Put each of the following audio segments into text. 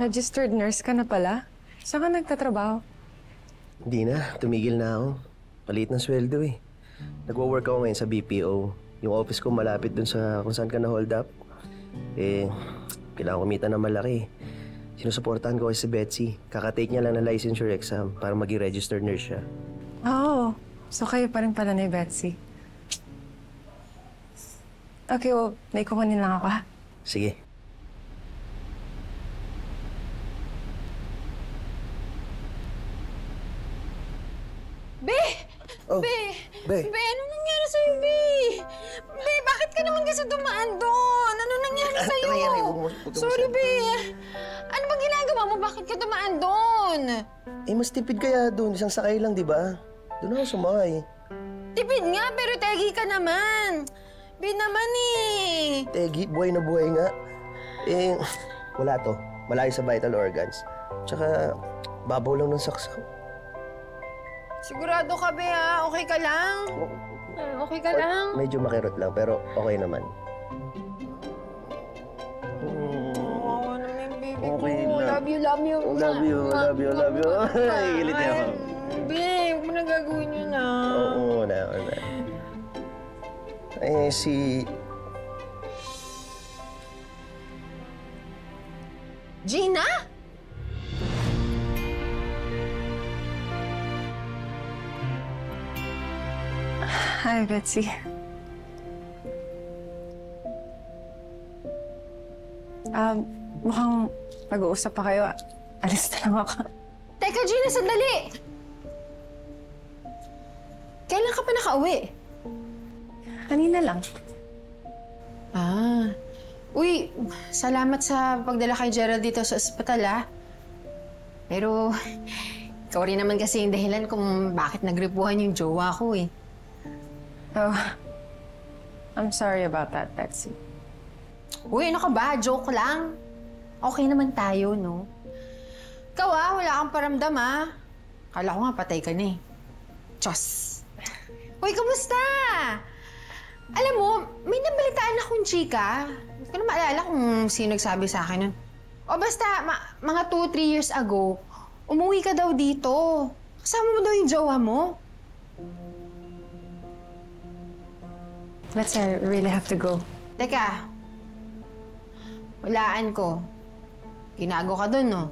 Registered nurse ka na pala? Saan ka nagtatrabaho? Hindi na, tumigil na ako. Maliit ng sweldo eh. Nagwo-work ako ngayon sa BPO. Yung office ko malapit dun sa kung saan ka na-hold up. Eh, kailangan kumita na malaki. Sinusuportahan ko kasi si Betsy. Kakatake niya lang ng licensure exam para maging registered nurse siya. Oo. So kayo pa rin pala ni Betsy. Okay, well, may kukunin lang ako ha. Sige. Be! Oh, Be, anong nangyari sa'yo, Be? Be, bakit ka naman kasi dumaan doon? Ano nangyari sa'yo? Sorry, Be. Ano bang ginagawa mo? Bakit ka dumaan doon? Eh, mas tipid kaya doon. Isang sakay lang, di ba? Doon ako sumakay. Tipid nga, pero tegi ka naman. Be naman eh. Tegi, buhay na buhay nga. Eh, wala to. Malayo sa vital organs. Tsaka, babaw lang ng saksak. Sigurado ka, Be, ha? Okay ka lang? Okay ka lang? Medyo makirot lang, pero okay naman. Oo, ano yung baby ko? Okay lang. Love you, love you. Love you, love you, love you. Ay, gilit niya ako. Be, huwag mo na gagawin yun, ha? Oo, na. Eh, si... Gina? Hi, Betsy. Mukhang mag-uusap pa kayo. Alis na lang ako. Teka, Gina, sandali! Kailan ka pa nakauwi? Kanina lang. Ah. Uy, salamat sa pagdala kay Gerald dito sa ospital, ah. Pero, ikaw rin naman kasi yung dahilan kung bakit nagripuhan yung jowa ko, eh. Oh, I'm sorry about that, Betsy. Uy, ano ka ba? Joke lang. Okay naman tayo, no? Ikaw, wala kang paramdam, Kala ko nga patay ka na, eh. Diyos! Uy, kamusta? Alam mo, may nabalitaan akong chika. Hindi ko na maalala kung sino nagsabi sa akin nun. O basta, mga 2-3 years ago, umuwi ka daw dito. Kasama mo daw yung jowa mo. Let's I really have to go. Teka. Walaan ko. Ginago ka dun, no?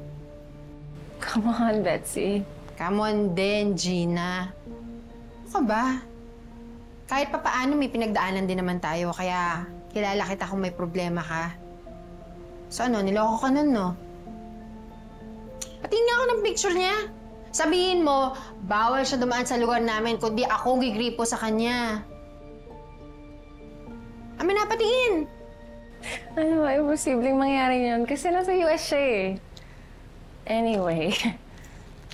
Come on, Betsy. Come on din, Gina. Ano ka ba? Kahit pa paano may pinagdaanan din naman tayo, kaya kilala kita kung may problema ka. So ano, niloko ka nun, no? Patingin nga ako ng picture niya. Sabihin mo, bawal siya dumaan sa lugar namin, kundi ako gigripo sa kanya. Amin na, patingin! Ano ba, imposibleng mangyari yun kasi nasa US siya eh. Anyway,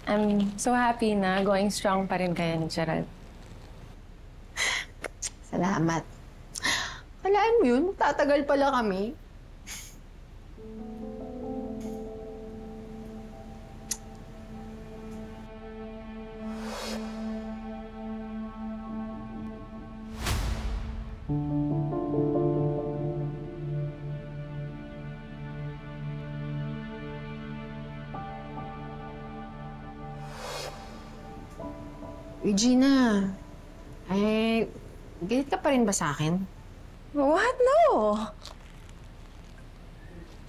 I'm so happy na going strong pa rin kayo ni Gerald. Salamat. Alaan mo yun, tatagal pala kami. Regina, galit ka pa rin ba sa akin? What? No!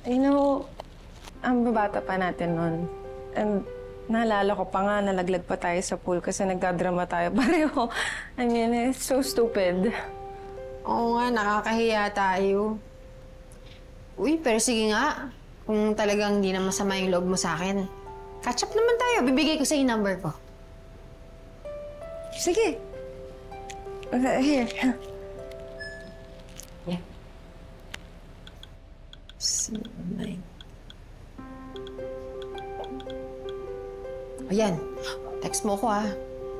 You know, ang babata pa natin nun. And naalala ko pa nga, nalaglag pa tayo sa pool kasi nagdadrama tayo pareho. I mean, it's so stupid. Oo nga, nakakahiya tayo. Uy, pero sige nga. Kung talagang hindi na masama yung loob mo sa akin, catch up naman tayo. Bibigay ko sa yung number ko. Sige. Okay, here. Yeah. 9. Ayan. Text mo ko,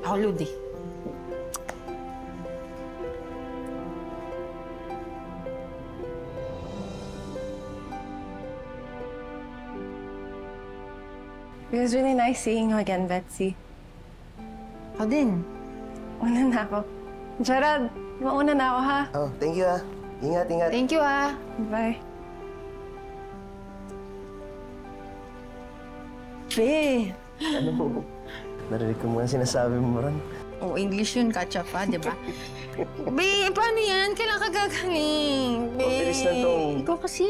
Ako, Ludi. It was really nice seeing you again, Betsy. Ako din. Una na ako. Gerald, mauna na ako, ha? Oh, thank you, Ingat, ingat. Thank you, Bye. Be. Ano mo? Narinig ko mga sinasabi mo, Ron. Oh, English yun, Katsafa, di ba? Be, paano yan? Kailangan ka gagaling. Be, Mabilis na to. ikaw kasi.